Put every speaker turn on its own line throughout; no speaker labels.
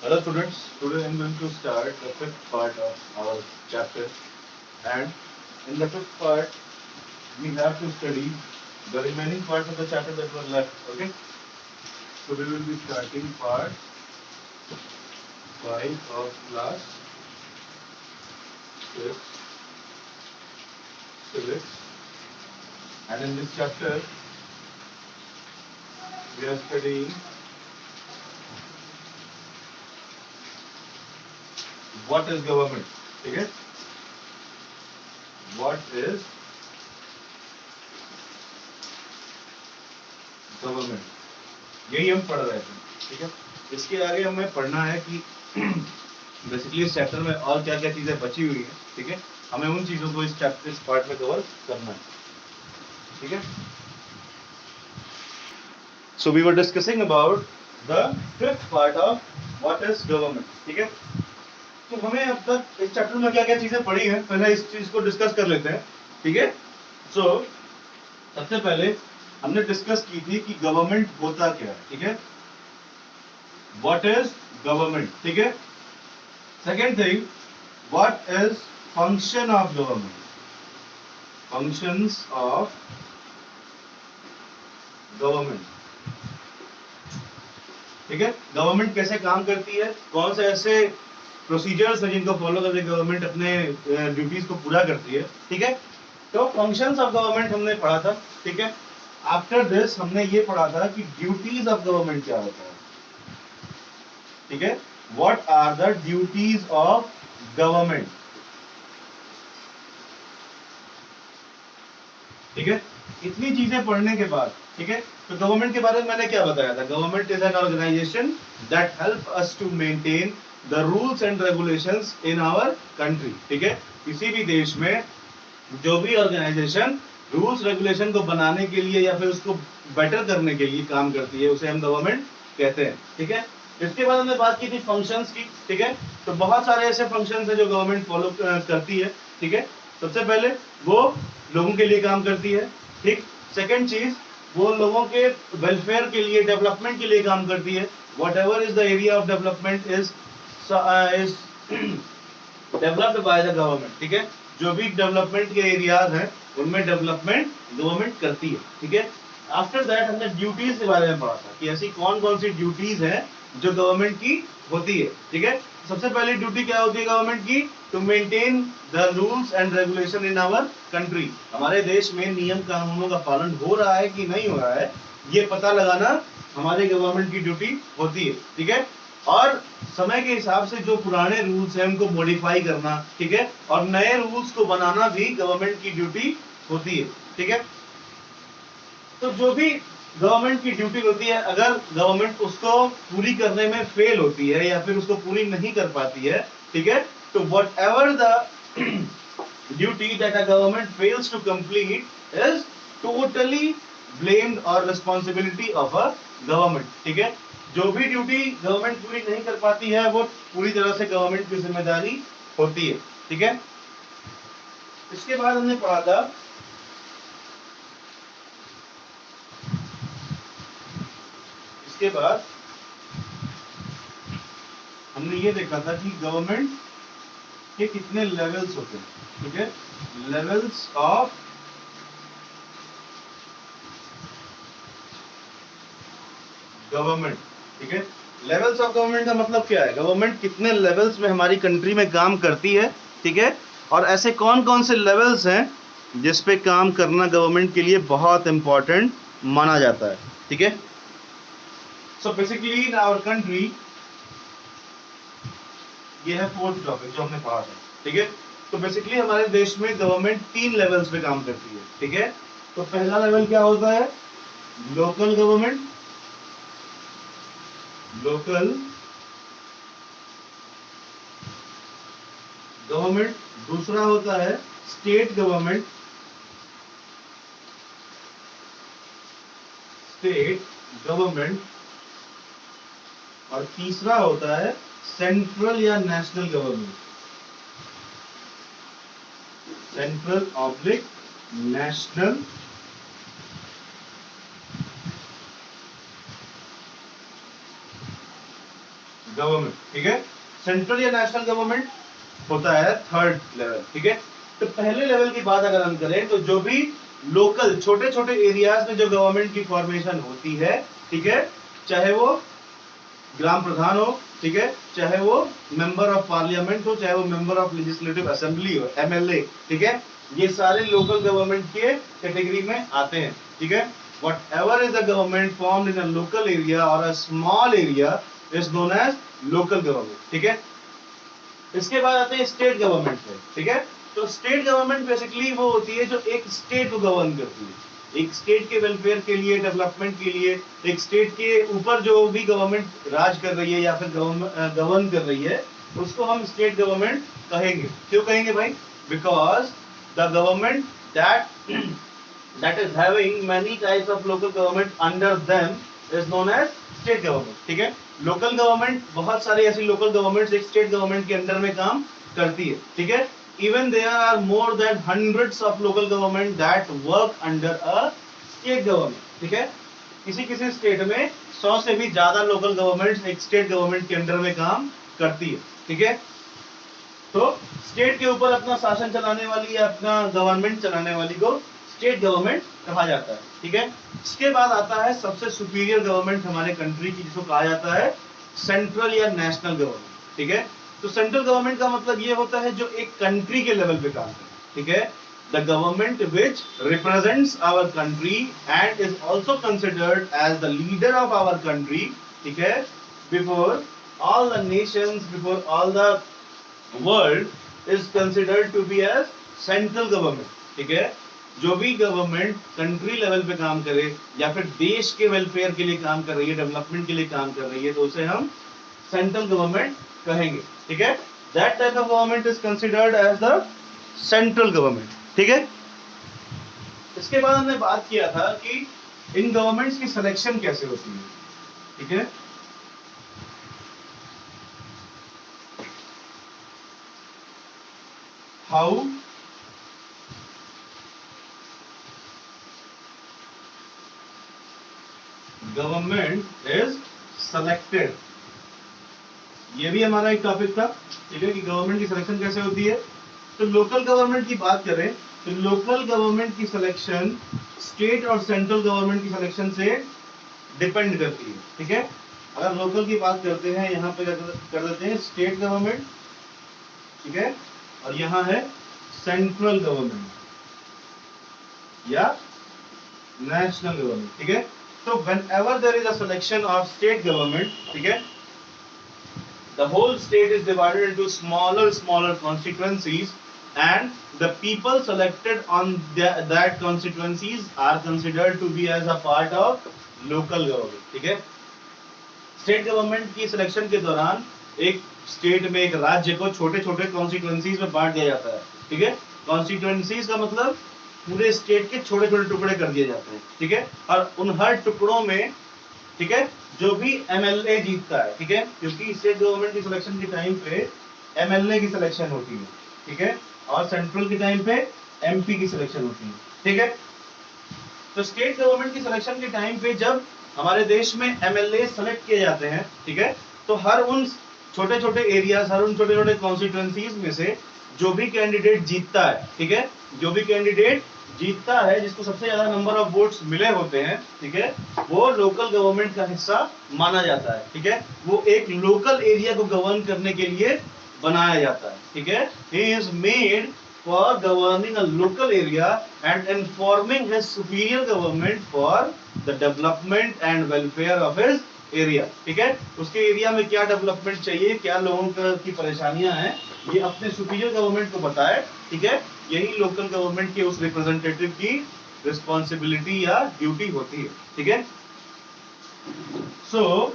Hello students, today I am going to start the fifth part of our chapter, and in the fifth part we have to study the remaining parts of the chapter that were left. Okay, so we will be starting part 5 of class 6 civics, and in this chapter we are studying what is government. ठीक है, what is government, यही हम पढ़ रहे थे. ठीक है, इसके आगे हमें पढ़ना है कि बेसिकली इस चैप्टर में और क्या क्या चीजें बची हुई हैं. ठीक है, हमें उन चीजों को इस चैप्टर इस पार्ट में कवर करना है. ठीक है, so we were discussing about the fifth part of what is government. ठीक है, तो हमें अब तक इस चैप्टर में क्या क्या चीजें पढ़ी हैं, पहले इस चीज को डिस्कस कर लेते हैं. ठीक है, सो सबसे पहले हमने डिस्कस की थी कि गवर्नमेंट होता क्या है. ठीक है, व्हाट इज गवर्नमेंट. ठीक है, second thing, what is function of government, functions of government. ठीक है, गवर्नमेंट कैसे काम करती है, कौन से ऐसे प्रोसीजर्स हैं जिनको फॉलो करके गवर्नमेंट अपने ड्यूटीज को पूरा करती है. ठीक है, तो फंक्शंस ऑफ गवर्नमेंट हमने पढ़ा था. ठीक है, आफ्टर दिस हमने ये पढ़ा था कि ड्यूटीज ऑफ गवर्नमेंट क्या होता है. ठीक है, what are the duties of government. ठीक है, इतनी चीजें पढ़ने के बाद, ठीक है, तो गवर्नमेंट के बारे में मैंने क्या बताया था. Government is an organisation that help us to maintain the rules and regulations in our country. ठीक है, किसी भी देश में जो भी ऑर्गेनाइजेशन रूल्स रेगुलेशन को बनाने के लिए या फिर उसको बेटर करने के लिए काम करती है, उसे हम गवर्नमेंट कहते हैं. ठीक है, इसके बाद हमने बात की थी फंक्शंस की. ठीक है, तो बहुत सारे ऐसे फंक्शंस हैं जो गवर्नमेंट फॉलो करती है. ठीक है, सबसे पहले वो लोगों के लिए काम करती है. ठीक, सेकंड चीज, वो लोगों के वेलफेयर के लिए, डेवलपमेंट के लिए काम करती है. What ever is the area of development is developed by the government. ठीक है, जो भी डेवलपमेंट के एरियाज हैं उनमें डेवलपमेंट गवर्नमेंट करती है. ठीक है, आफ्टर दैट हमने ड्यूटीज के बारे में पढ़ा था कि ऐसी कौन कौन सी ड्यूटीज हैं जो गवर्नमेंट की होती है. ठीक है, सबसे पहली ड्यूटी क्या होती है गवर्नमेंट की, to maintain the rules and regulation in our country. हमारे देश में नियम कानूनों का पालन हो रहा है कि नहीं हो रहा है, ये पता लगाना हमारे गवर्नमेंट की ड्यूटी होती है. ठीक है, और समय के हिसाब से जो पुराने रूल्स हैं उनको मॉडिफाई करना. ठीक है, और नए रूल्स को बनाना भी गवर्नमेंट की ड्यूटी होती है. ठीक है, तो जो भी गवर्नमेंट की ड्यूटी होती है, अगर गवर्नमेंट उसको पूरी करने में फेल होती है या फिर उसको पूरी नहीं कर पाती है, ठीक है, तो whatever the duty that a government fails to complete is totally blamed और रिस्पॉन्सिबिलिटी ऑफ अ गवर्नमेंट. ठीक है, जो भी ड्यूटी गवर्नमेंट पूरी नहीं कर पाती है वो पूरी तरह से गवर्नमेंट की जिम्मेदारी होती है. ठीक है, इसके बाद हमने पढ़ा था इसके बाद हमने ये देखा था कि गवर्नमेंट के कितने लेवल्स होते हैं. ठीक है, लेवल्स ऑफ गवर्नमेंट. ठीक है, लेवल्स ऑफ गवर्नमेंट का मतलब क्या है, गवर्नमेंट कितने लेवल्स में हमारी कंट्री में काम करती है. ठीक है, और ऐसे कौन कौन से लेवल्स हैं जिस पे काम करना गवर्नमेंट के लिए बहुत इंपॉर्टेंट माना जाता है. ठीक है, so basically in our country, ये है फोर्थ टॉपिक जो हमने पढ़ा था. ठीक है, तो बेसिकली हमारे देश में गवर्नमेंट 3 लेवल्स पे काम करती है. ठीक है, तो पहला लेवल क्या होता है, लोकल गवर्नमेंट, लोकल गवर्नमेंट. दूसरा होता है स्टेट गवर्नमेंट, स्टेट गवर्नमेंट. और तीसरा होता है सेंट्रल या national government, central oblique national government, ठीक है। सेंट्रल या नेशनल गवर्नमेंट होता है थर्ड लेवल, ठीक है। तो पहले लेवल की बात अगर हम करें तो जो भी लोकल छोटे छोटे एरियाज में जो गवर्नमेंट की फॉर्मेशन होती है, ठीक है, चाहे वो ग्राम प्रधान हो, ठीक है, चाहे वो मेंबर ऑफ पार्लियामेंट हो, चाहे वो मेंबर ऑफ लेजिस्लेटिव असेंबली हो, एमएलए, ठीक है, ये सारे लोकल गवर्नमेंट के कैटेगरी में आते हैं, ठीक है। Whatever is the government formed in a local area or a small area is known as local government, ठीक है। इसके बाद आते हैं स्टेट गवर्नमेंट पे, ठीक है। तो स्टेट गवर्नमेंट बेसिकली वो होती है जो एक स्टेट को गवर्न करती है, एक स्टेट के वेलफेयर के लिए, डेवलपमेंट के लिए, एक स्टेट के ऊपर जो भी गवर्नमेंट राज कर रही है या फिर गवर्न कर रही है, उसको हम स्टेट गवर्नमेंट कहेंगे। क्यों कहेंगे भाई? Because the government that is having many types of local government under them is known as state government, ठीक है। लोकल गवर्नमेंट, बहुत सारी ऐसी लोकल गवर्नमेंट्स एक स्टेट गवर्नमेंट के अंडर में काम करती है, ठीक है। Even there are more than hundreds of local government that work under a state government, ठीक है। किसी किसी स्टेट में 100 से भी ज्यादा लोकल गवर्नमेंट्स एक स्टेट गवर्नमेंट के अंडर में काम करती है, ठीक है। तो स्टेट के ऊपर अपना शासन चलाने वाली या अपना गवर्नमेंट चलाने वाली को स्टेट गवर्नमेंट कहा जाता है, ठीक है। इसके बाद आता है सबसे सुपीरियर गवर्नमेंट हमारे कंट्री की, जिसको कहा जाता है सेंट्रल या नेशनल गवर्नमेंट, ठीक है। तो सेंट्रल गवर्नमेंट का मतलब ये होता है जो एक कंट्री के लेवल पे काम करे, ठीक है। The government which represents our country and is also considered as the leader of our country, ठीक है, before all the nations, before all the world is considered to be as central government, ठीक है। जो भी government country level पे काम करे या फिर देश के वेलफेयर के लिए काम कर रही है, डेवलपमेंट के लिए काम कर रही है, तो उसे हम सेंट्रल गवर्नमेंट कहेंगे, ठीक है। That type of government is considered as the central government, ठीक है। इसके बाद हमने बात किया था कि इन गवर्नमेंट्स की सिलेक्शन कैसे होती है, ठीक है। हाउ गवर्नमेंट इज सेलेक्टेड, ये भी हमारा एक टॉपिक था, ठीक है, कि गवर्नमेंट की सिलेक्शन कैसे होती है। तो लोकल गवर्नमेंट की बात करें तो लोकल गवर्नमेंट की सिलेक्शन स्टेट और सेंट्रल गवर्नमेंट की सिलेक्शन से डिपेंड करती है, ठीक है। अगर लोकल की बात करते हैं, यहाँ पे कर देते हैं स्टेट गवर्नमेंट, ठीक है, और यहाँ है सेंट्रल गवर्नमेंट या नेशनल गवर्नमेंट, ठीक है। So whenever there is a selection of state government, ठीक है, the whole state is divided into smaller constituencies and the people selected on that constituencies are considered to be as a part of local government, ठीक है। State government की selection के दौरान एक state में, एक राज्य को छोटे छोटे कॉन्स्टिट्यूएंसीज में बांट दिया जाता है, ठीक है। कॉन्स्टिट्यूएंसीज का मतलब पूरे स्टेट के छोटे छोटे टुकड़े कर दिए जाते हैं, ठीक है। और उन हर टुकड़ों में, ठीक है, जो भी एमएलए जीतता है, ठीक है, क्योंकि स्टेट गवर्नमेंट की सिलेक्शन के टाइम पे एमएलए की सिलेक्शन होती है, ठीक है, और सेंट्रल के टाइम पे एमपी की सिलेक्शन होती है, ठीक है। तो स्टेट गवर्नमेंट की सिलेक्शन के टाइम पे जब हमारे देश में एमएलए सेलेक्ट किए जाते हैं, ठीक है, तो हर उन छोटे छोटे एरियाज, हर उन छोटे छोटे कॉन्स्टिट्यूएंसीज में से जो भी कैंडिडेट जीतता है, ठीक है, जो भी कैंडिडेट जीतता है, जिसको सबसे ज्यादा नंबर ऑफ वोट्स मिले होते हैं, ठीक है, वो लोकल गवर्नमेंट का हिस्सा माना जाता है, ठीक है। वो एक लोकल एरिया को गवर्न करने के लिए बनाया जाता है, ठीक है। He is made for governing a local area and informing his superior government for the development and welfare of his area, ठीक है। उसके एरिया में क्या डेवलपमेंट चाहिए, क्या लोगों की परेशानियां हैं, ये अपने सुपीरियर गवर्नमेंट को बताए, ठीक है। यही लोकल गवर्नमेंट के उस रिप्रेजेंटेटिव की रिस्पॉन्सिबिलिटी या ड्यूटी होती है, ठीक है। सो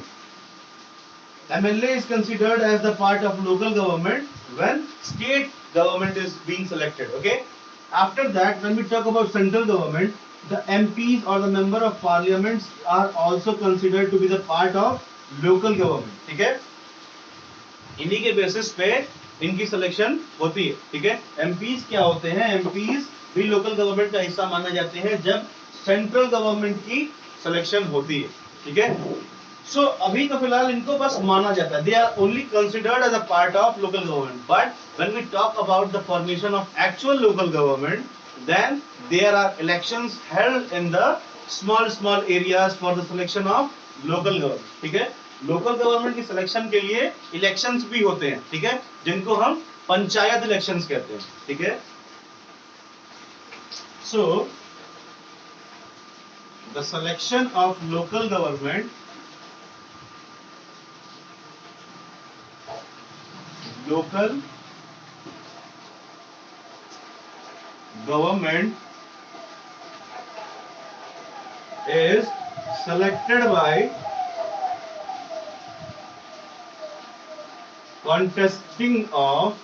MLA is considered as the part of local government when state government is being selected, okay. After that, when we talk about central government, the MPs or the member of parliaments are also considered to be the part of local government, ठीक है। इन्हीं के basis पे इनकी selection होती है, ठीक है। MPs क्या होते हैं? MPs भी लोकल गवर्नमेंट का हिस्सा माने जाते हैं जब सेंट्रल गवर्नमेंट की सिलेक्शन होती है, ठीक है। सो अभी तो फिलहाल इनको बस माना जाता है, they are only considered as a part of local government, but when we talk about the formation of actual local government, then there are elections held in the small small areas for the selection of local government, ठीक है। Local government की selection के लिए elections भी होते हैं, ठीक है, जिनको हम पंचायत इलेक्शंस कहते हैं, ठीक है। So the selection of local government, local government is selected by contesting of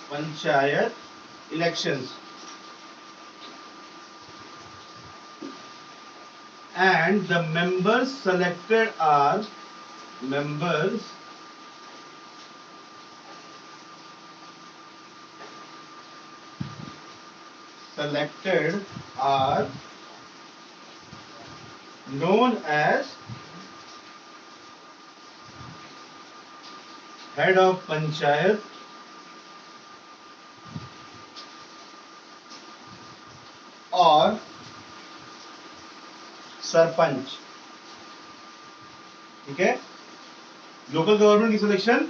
panchayat elections and the members selected are known as head of panchayat और सरपंच, ठीक है। लोकल गवर्नमेंट की सिलेक्शन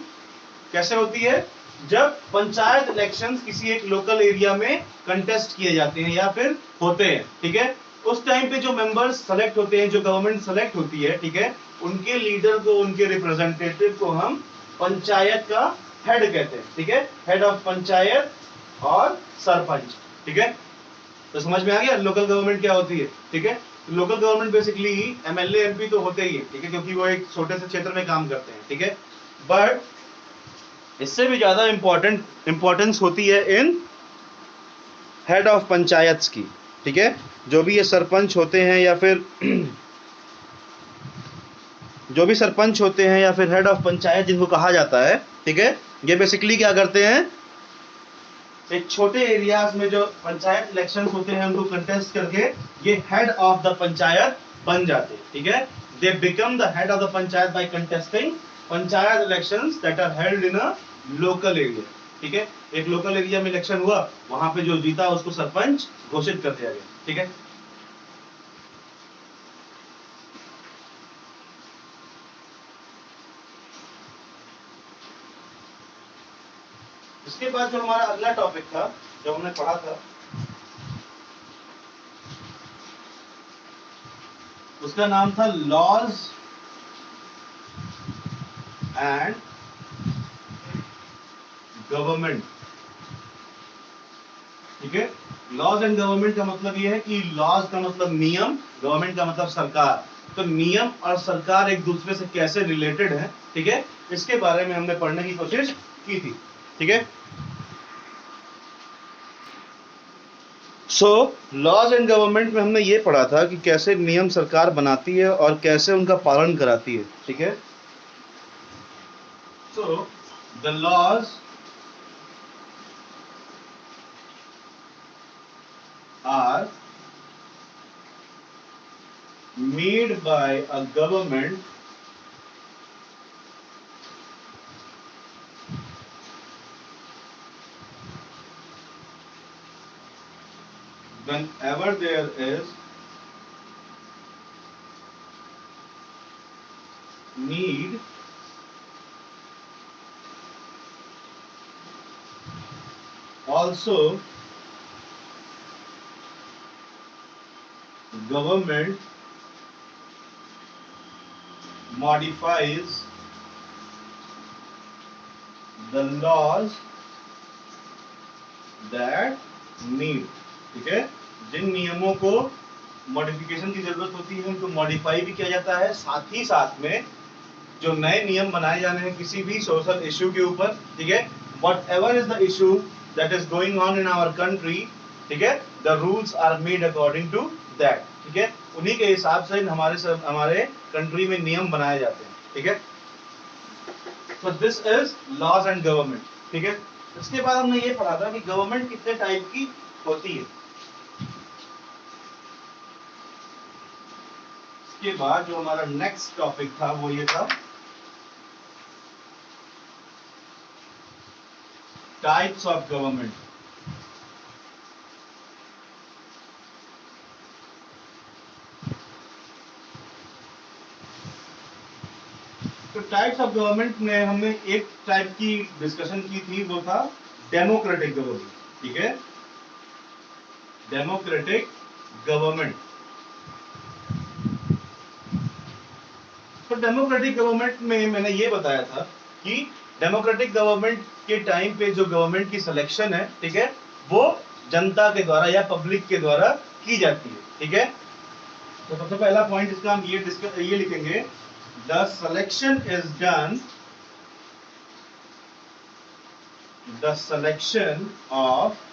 कैसे होती है? जब पंचायत इलेक्शंस किसी एक लोकल एरिया में कंटेस्ट किए जाते हैं या फिर होते हैं, ठीक है। उस टाइम पे जो मेंबर्स सेलेक्ट होते हैं, जो गवर्नमेंट सेलेक्ट होती है, ठीक है, उनके लीडर को, उनके रिप्रेजेंटेटिव को हम पंचायत का हेड कहते हैं, ठीक है, हेड ऑफ पंचायत और सरपंच, ठीक है। तो समझ में आ गया लोकल गवर्नमेंट क्या होती है, ठीक है। Local government basically MLA MP तो होते ही है, ठीक है, क्योंकि वो एक छोटे से क्षेत्र में काम करते हैं, ठीक है। बट इससे भी ज्यादा इंपॉर्टेंस होती है इन हेड ऑफ पंचायत की, ठीक है। जो भी ये सरपंच होते हैं या फिर जो भी सरपंच होते हैं या फिर हेड ऑफ पंचायत जिनको कहा जाता है, ठीक है, ये बेसिकली क्या करते हैं, एक छोटे एरियाज में जो पंचायत इलेक्शंस होते हैं उनको कंटेस्ट करके ये हेड ऑफ द पंचायत बन जाते हैं, ठीक है। They become the head of the panchayat by contesting panchayat elections that are held in a local area, ठीक है। एक लोकल एरिया में इलेक्शन हुआ, वहां पे जो जीता उसको सरपंच घोषित कर दिया गया, ठीक है। इसके बाद जो हमारा अगला टॉपिक था, जो हमने पढ़ा था, उसका नाम था लॉज एंड गवर्नमेंट, ठीक है। लॉज एंड गवर्नमेंट का मतलब यह है कि लॉज का मतलब नियम, गवर्नमेंट का मतलब सरकार। तो नियम और सरकार एक दूसरे से कैसे रिलेटेड है, ठीक है, इसके बारे में हमने पढ़ने की कोशिश की थी, ठीक है। सो लॉज एंड गवर्नमेंट में हमने ये पढ़ा था कि कैसे नियम सरकार बनाती है और कैसे उनका पालन कराती है, ठीक है। So the laws are made by a government whenever there is need also government modifies the laws that need, ठीक है। जिन नियमों को मॉडिफिकेशन की जरूरत होती है उनको मॉडिफाई भी किया जाता है, साथ ही साथ में जो नए नियम बनाए जाने हैं किसी भी सोशल इश्यू के ऊपर, ठीक है, whatever is the issue that is going on in our country, ठीक है, the rules are made according to that, ठीक है। उन्हीं के हिसाब से हमारे कंट्री में नियम बनाए जाते हैं, ठीक है। तो this is laws and government, ठीक है। इसके बाद हमने ये पढ़ा था कि गवर्नमेंट कितने टाइप की होती है। इसके बाद जो हमारा नेक्स्ट टॉपिक था वो ये था टाइप्स ऑफ गवर्नमेंट। तो टाइप्स ऑफ गवर्नमेंट में हमने एक टाइप की डिस्कशन की थी, वो था डेमोक्रेटिक गवर्नमेंट। ठीक है, डेमोक्रेटिक गवर्नमेंट। तो डेमोक्रेटिक गवर्नमेंट में मैंने ये बताया था कि डेमोक्रेटिक गवर्नमेंट के टाइम पे जो गवर्नमेंट की सिलेक्शन है, ठीक है, वो जनता के द्वारा या पब्लिक के द्वारा की जाती है। ठीक है, तो सबसे पहला पॉइंट इसका हम ये लिखेंगे, the selection is done, the selection of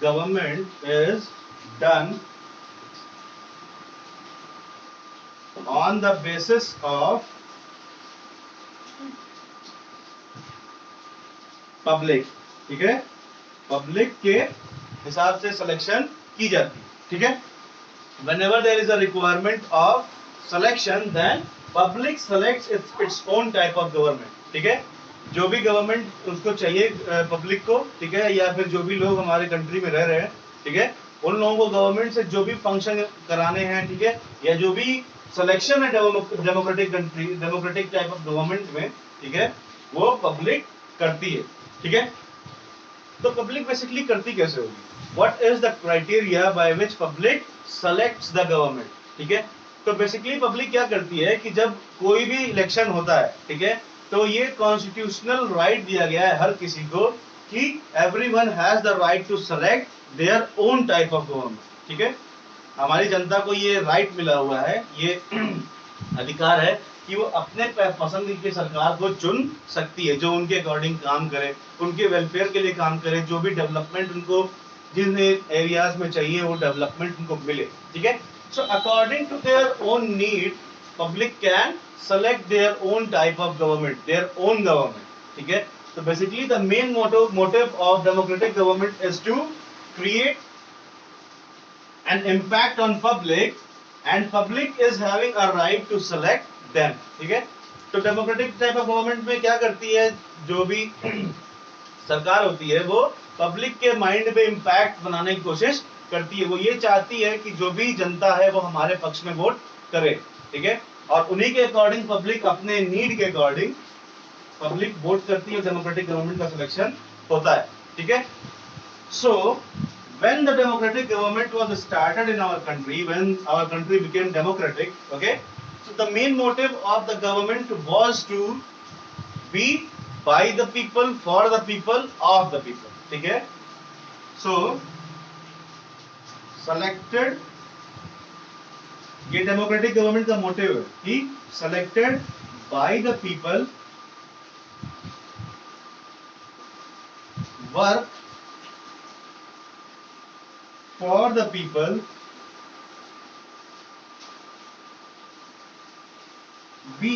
government is done on the basis of public। ठीक है, पब्लिक के हिसाब से सिलेक्शन की जाती है। ठीक है, whenever there is a requirement of selection then public selects its own type of government। ठीक है, जो भी गवर्नमेंट उसको चाहिए पब्लिक को, ठीक है, या फिर जो भी लोग हमारे कंट्री में रह रहे हैं, ठीक है, उन लोगों को गवर्नमेंट से जो भी फंक्शन कराने हैं, ठीक है, या जो भी सिलेक्शन है democratic country, democratic type of government में, ठीक है, वो पब्लिक करती है। ठीक है, तो पब्लिक बेसिकली करती कैसे होगी, what is the criteria by which public selects the government. ठीक है, तो बेसिकली पब्लिक क्या करती है कि जब कोई भी इलेक्शन होता है, ठीक है, तो ये कॉन्स्टिट्यूशनल राइट दिया गया है हर किसी को कि everyone has the right to select their own type of government. ठीक है, हमारी जनता को ये राइट मिला हुआ है, ये अधिकार है कि वो अपने पसंद की सरकार को चुन सकती है, जो उनके अकॉर्डिंग काम करे, उनके वेलफेयर के लिए काम करे, जो भी डेवलपमेंट उनको जिन एरियाज में चाहिए वो डेवलपमेंट उनको मिले। ठीक है, so according to their own need public can select their own type of government, their own government. ठीक है, तो basically the main motive of democratic government is to create an impact on public and public is having a right to select them। ठीक है, तो democratic type of government में क्या करती है, जो भी सरकार होती है वो पब्लिक के माइंड पे इम्पैक्ट बनाने की कोशिश करती है। वो ये चाहती है कि जो भी जनता है वो हमारे पक्ष में वोट करे। ठीक है, और उन्हीं के अकॉर्डिंग पब्लिक अपने नीड के अकॉर्डिंग पब्लिक वोट करती है, डेमोक्रेटिक गवर्नमेंट का सिलेक्शन होता है। ठीक है, so when the democratic government was started in our country, when our country became democratic, okay, so the main motive of the government was to be by the people, for the people, of the people। ठीक है, so selected, ये democratic government का motive है कि selected by the people, work for the people, be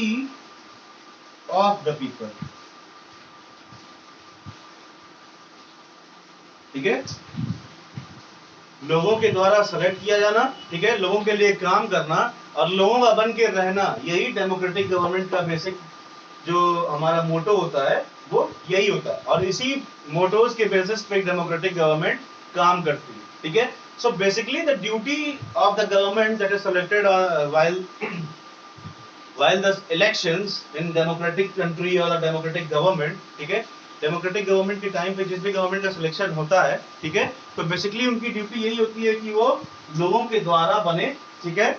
of the people। ठीक है, लोगों के द्वारा सेलेक्ट किया जाना, ठीक है, लोगों के लिए काम करना और लोगों का बन के रहना, यही डेमोक्रेटिक गवर्नमेंट का बेसिक जो हमारा मोटो होता है वो यही होता है, और इसी मोटोज के बेसिस पे डेमोक्रेटिक गवर्नमेंट काम करती है। ठीक है, so basically the duty of the government that is selected while the elections in democratic country or a democratic government, ठीक है, डेमोक्रेटिक गवर्नमेंट के टाइम पे जिस भी गवर्नमेंट का सिलेक्शन होता है, ठीक है, तो बेसिकली उनकी ड्यूटी यही होती है कि वो लोगों के द्वारा बने, ठीक है,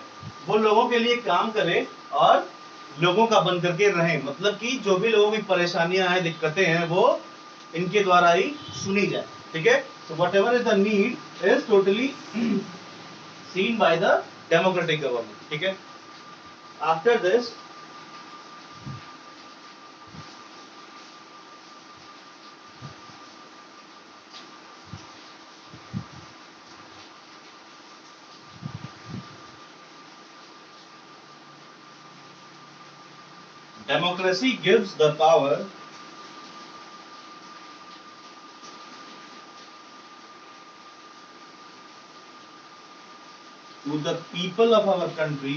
वो लोगों के लिए काम करे और लोगों का बन करके रहे, मतलब कि जो भी लोगों की परेशानियां हैं, दिक्कतें हैं, वो इनके द्वारा ही सुनी जाए। ठीक है, so whatever is the need is totally seen by the democratic government। ठीक है, after this democracy gives the power to the people of our country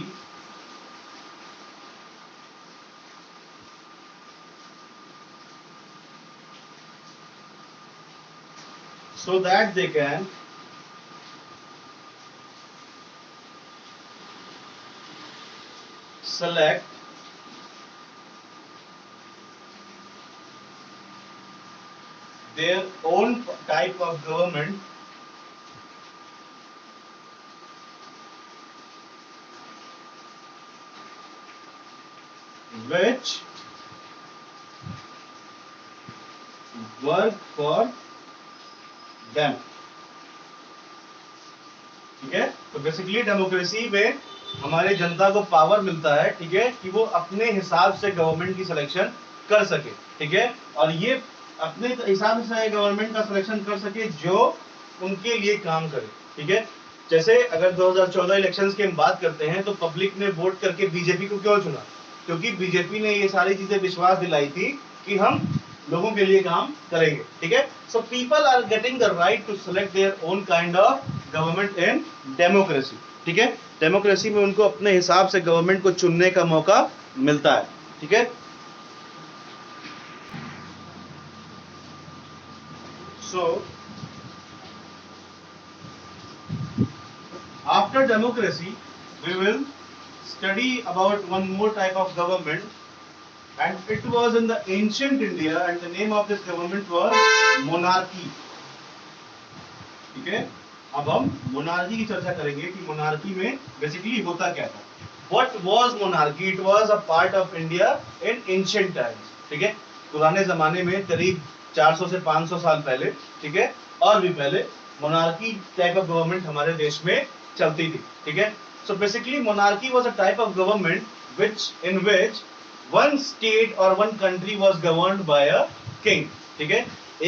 so that they can select their own type of government which work for them. ठीक है, तो basically democracy में हमारे जनता को power मिलता है, ठीक है, कि वो अपने हिसाब से गवर्नमेंट की सिलेक्शन कर सके, ठीक है, और ये अपने हिसाब से गवर्नमेंट का सिलेक्शन कर सके जो उनके लिए काम करे, ठीक है। जैसे अगर 2014 इलेक्शंस की हम बात करते हैं तो पब्लिक ने वोट करके बीजेपी को क्यों चुना? क्योंकि बीजेपी ने ये सारी चीजें विश्वास दिलाई थी कि हम लोगों के लिए काम करेंगे, ठीक है। So people are getting the right to select their own kind of government in democracy, ठीक है। डेमोक्रेसी में उनको अपने हिसाब से गवर्नमेंट को चुनने का मौका मिलता है, ठीक है। So after democracy we will study about one more type of government, and it was in the ancient India, and the name of this government was monarchy, ठीक है। अब हम मोनार्की की चर्चा करेंगे कि मोनार्की में बेसिकली होता क्या था। What was monarchy? It was a part of India in ancient times, ठीक है, पुराने जमाने में करीब 400 से 500 साल पहले, ठीक है, और भी पहले मोनार्की टाइप ऑफ गवर्नमेंट हमारे देश में चलती थी, ठीक है। So basically monarchy was a type of government in which one state or one country was governed by a king, ठीक है।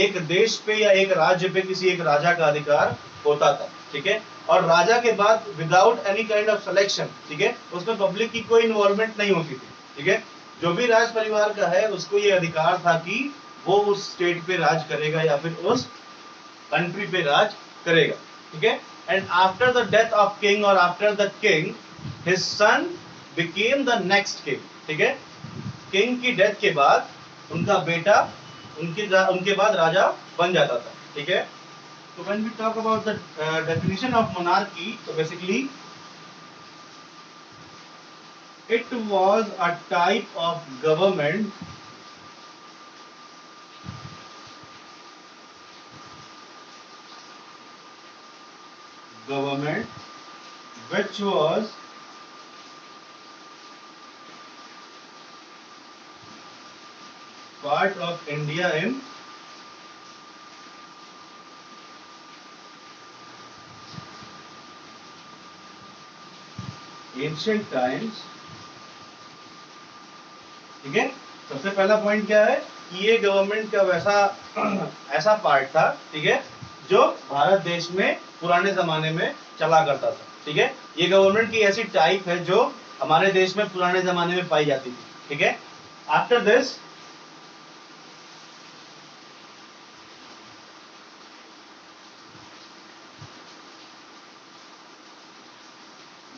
एक देश पे या एक राज्य पे किसी एक राजा का अधिकार होता था, ठीक है, और राजा के बाद without any kind of selection, ठीक है, उसमें पब्लिक की कोई इन्वॉल्वमेंट नहीं होती थी, ठीक है। जो भी राज परिवार का है उसको ये अधिकार था कि वो उस स्टेट पे राज करेगा या फिर उस कंट्री पे राज करेगा, ठीक है। And after the death of king or after the king, his son became the next king, ठीक है। किंग की डेथ के बाद उनका बेटा उनके बाद राजा बन जाता था, ठीक है। तो when we talk about the definition of monarchy, so basically it was a type of government which was part of India in ancient times, ठीक है। सबसे पहला पॉइंट क्या है कि ये गवर्नमेंट का वैसा ऐसा पार्ट था, ठीक है, जो भारत देश में पुराने जमाने में चला करता था, ठीक है। ये गवर्नमेंट की ऐसी टाइप है जो हमारे देश में पुराने जमाने में पाई जाती थी, ठीक है। After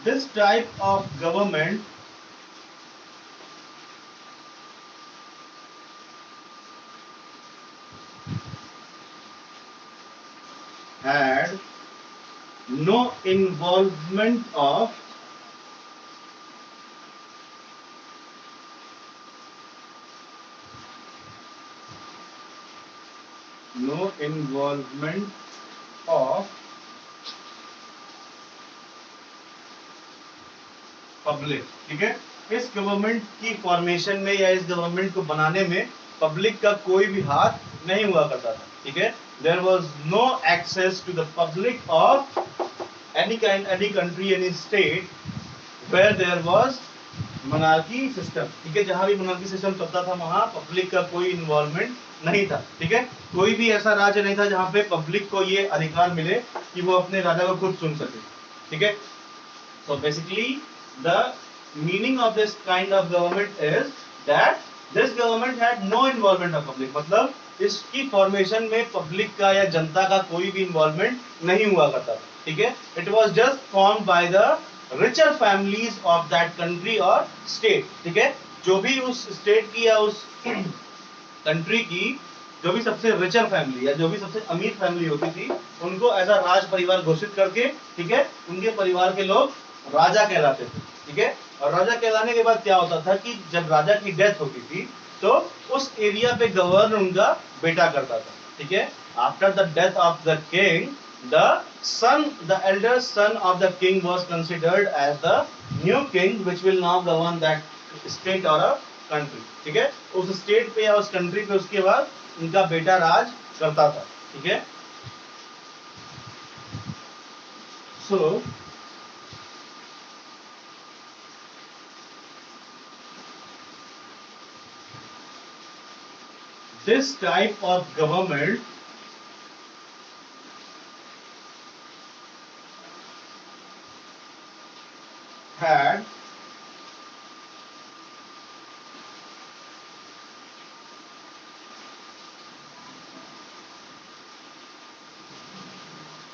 this type of government had no involvement of public, ठीक है। इस गवर्नमेंट की फॉर्मेशन में या इस गवर्नमेंट को बनाने में पब्लिक का कोई भी हाथ नहीं हुआ करता था, ठीक है। There was no access to the public of any kind, any country, any state where there was monarchy system, ठीक है। जहां भी मोनार्की सिस्टम चलता था वहां पब्लिक का कोई इन्वॉल्वमेंट नहीं था, ठीक है। कोई भी ऐसा राज्य नहीं था जहां पे पब्लिक को ये अधिकार मिले कि वो अपने राजा को खुद चुन सके, ठीक है। So basically the meaning of this kind of government is that this government had no involvement of public, मतलब इसकी फॉर्मेशन में पब्लिक का या जनता का कोई भी इन्वॉल्वमेंट नहीं हुआ करता था, ठीक है. It was just form by the richer families of that country और स्टेट, ठीक है. जो भी उस स्टेट की या उस कंट्री की जो भी सबसे रिचर फैमिली या जो भी सबसे अमीर फैमिली होती थी, उनको ऐसा राज परिवार घोषित करके, ठीक है, उनके परिवार के लोग राजा कहलाते थे, ठीक है. और राजा कहलाने के बाद क्या होता था कि जब राजा की डेथ होती थी तो उस एरिया पे गवर्न उनका बेटा करता था, ठीक है. After the death of the king, the elder son of the king was considered as the new king which will now govern that state or a country, ठीक है. उस स्टेट पे या उस कंट्री पे उसके बाद उनका बेटा राज करता था, ठीक है. सो this type of government had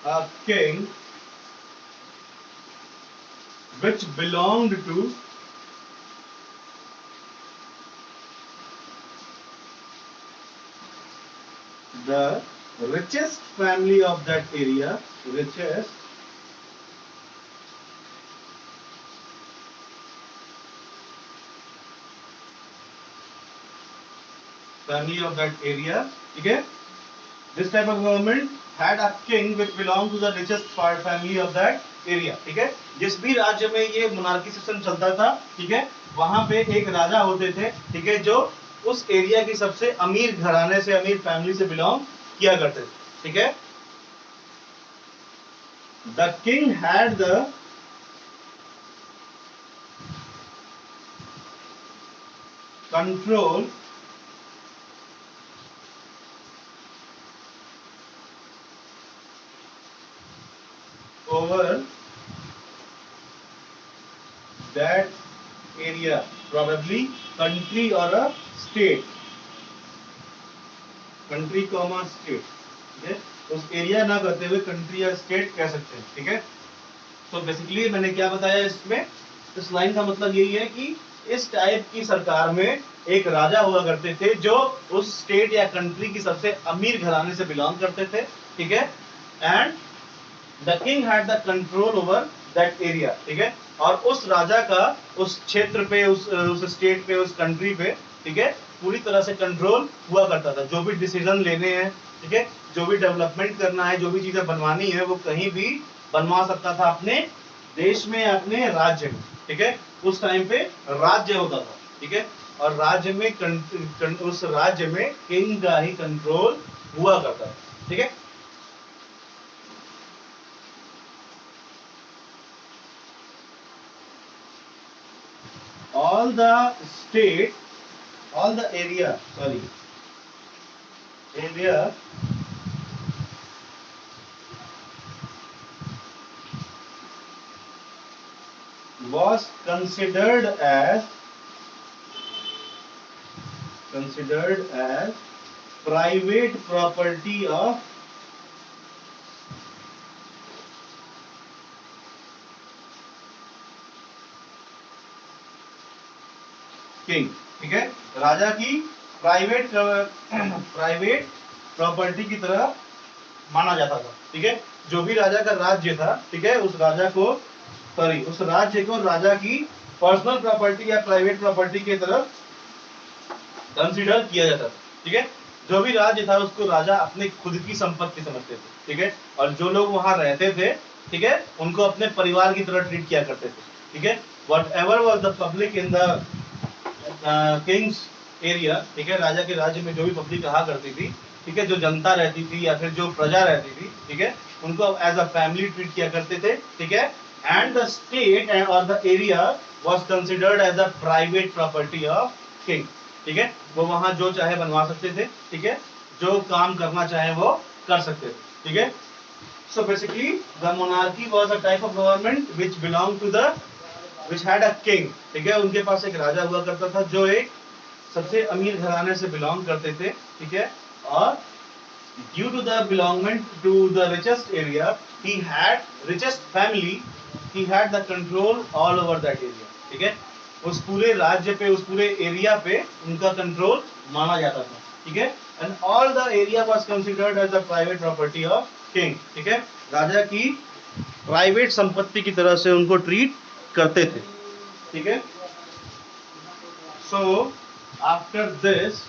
a king which belonged to the richest family of that area, richest family of that area, ठीक है. This type of government had a king which belonged to the richest family of that area, ठीक है. जिस भी राज्य में ये monarchy system चलता था, ठीक है, वहां पे एक राजा होते थे, ठीक है, जो उस एरिया की सबसे अमीर घराने से, अमीर फैमिली से बिलोंग किया करते थे, ठीक है. The king had the control over that area, probably country or a state, country comma state, ठीक है. उस एरिया ना कहते हुए कंट्री या स्टेट कह सकते हैं, ठीक है. तो बेसिकली मैंने क्या बताया इसमें, इस लाइन का मतलब यही है कि इस टाइप की सरकार में एक राजा हुआ करते थे जो उस स्टेट या कंट्री की सबसे अमीर घराने से बिलोंग करते थे, ठीक है. And the king had the control over that area, ठीक है. और उस राजा का उस क्षेत्र पे, उस स्टेट पे, उस कंट्री पे, ठीक है, पूरी तरह से कंट्रोल हुआ करता था. जो भी डिसीजन लेने हैं, ठीक है, जो भी डेवलपमेंट करना है, जो भी चीजें बनवानी है, वो कहीं भी बनवा सकता था अपने देश में, अपने राज्य में, ठीक है. उस टाइम पे राज्य होता था, ठीक है, और राज्य में उस राज्य में किंग का ही कंट्रोल हुआ करता था, ठीक है. all the area was considered as private property of king, ठीक है. राजा की प्राइवेट प्रॉपर्टी की तरह माना जाता था, ठीक है. जो भी राजा का राज्य था, ठीक है, उस राज्य को राजा की पर्सनल प्रॉपर्टी या प्राइवेट प्रॉपर्टी की तरह कंसीडर किया जाता था, ठीक है. जो भी राज्य था उसको राजा अपने खुद की संपत्ति समझते थे, ठीक है. और जो लोग वहां रहते थे, ठीक है, उनको अपने परिवार की तरह ट्रीट किया करते थे, ठीक है. What ever was the public in the Kings area, ठीक है, राजा के राज्य में जो भी पब्लिक रहा करती थी, ठीक है, जो जनता रहती थी या फिर जो प्रजा रहती थी, ठीक है, उनको एज अ फैमिली ट्रीट किया करते थे, ठीक है. एंड द स्टेट और the area was considered as a private property of king, ठीक है. वो वहां जो चाहे बनवा सकते थे, ठीक है, जो काम करना चाहे वो कर सकते थे, ठीक है. So basically the monarchy was a type of government which had a king, ठीक है. उनके पास एक राजा हुआ करता था जो एक सबसे अमीर घराने से बिलोंग करते थे, ठीक है, और due to the belongment to the richest area he had richest family, he had the control all over that area, ठीक है, उस पूरे राज्य पे, उस पूरे एरिया पे उनका कंट्रोल माना जाता था, ठीक है, and all the area was considered as the private property of king, ठीक है, राजा की प्राइवेट संपत्ति की तरह से उनको ट्रीट करते थे, ठीक है। So after this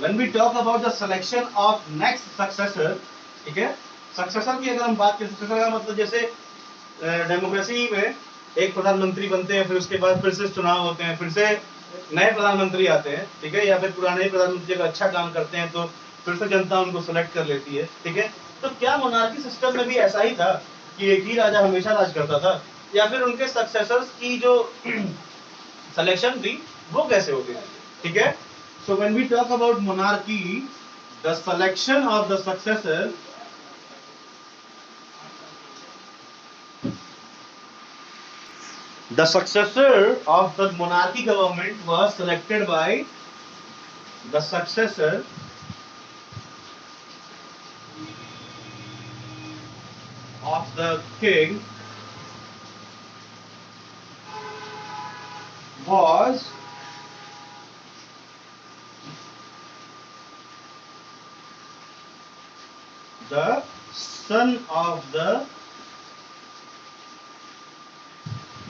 when we talk about the selection of next successor, ठीक है, सक्सेसर की अगर हम बात करें, सक्सेसर का मतलब जैसे डेमोक्रेसी में एक प्रधानमंत्री बनते हैं, फिर उसके बाद फिर से चुनाव होते हैं, फिर से नए प्रधानमंत्री आते हैं, ठीक है, या फिर पुराने प्रधानमंत्री अगर अच्छा काम करते हैं तो फिर से जनता उनको सेलेक्ट कर लेती है, ठीक है। तो क्या मोनार्की सिस्टम में भी ऐसा ही था कि एक ही राजा हमेशा राज करता था, या फिर उनके सक्सेसर्स की जो सिलेक्शन थी वो कैसे होती थी, ठीक है। So when we talk about monarchy, the selection of the successor, the successor of the monarchy government was selected by the successor of the king was the son of the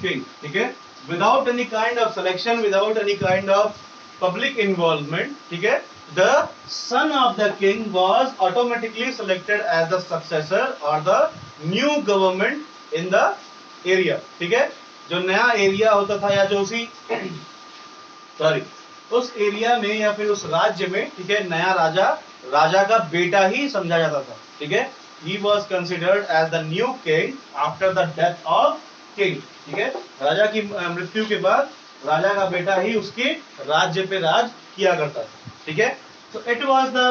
king, ठीक है, without any kind of selection, without any kind of public involvement, ठीक है, the son of the king was automatically selected as the successor or the new government in the area, ठीक है, जो नया area होता था या जो उसी सॉरी उस एरिया में या फिर उस राज्य में, ठीक है, नया राजा, राजा का बेटा ही समझा जाता था, ठीक है, he was considered as the new king after the death of king, ठीक है, राजा की मृत्यु के बाद राजा का बेटा ही उसके राज्य पे राज किया करता था, ठीक है। So it was the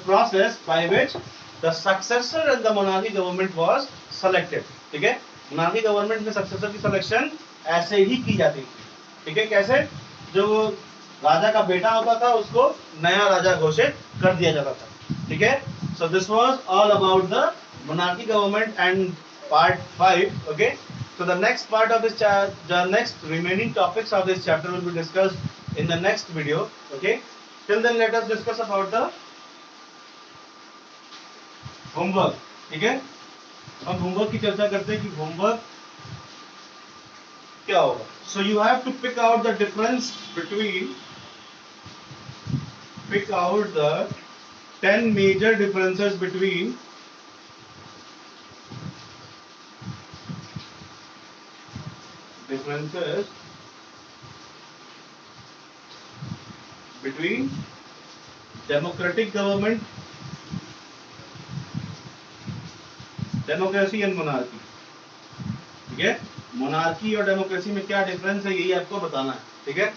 process by which the successor in the monarchy government was selected, ठीक है, monarchy government में सक्सेसर की सिलेक्शन ऐसे ही की जाती थी, ठीक है, कैसे, जो राजा का बेटा होता था उसको नया राजा घोषित कर दिया जाता था, ठीक है। So this was all about the monarchy government and part 5, okay. So the next part of this the next remaining topics of this chapter will be discussed in the next video, okay. Till then let us discuss about the homework, ठीक है। हम homework की चर्चा करते हैं कि homework क्या होगा। So you have to pick out the difference between, pick out the 10 major differences between democratic government, democracy and monarchy, ठीक है, मोनार्की और डेमोक्रेसी में क्या डिफरेंस है यही आपको बताना है, ठीक है।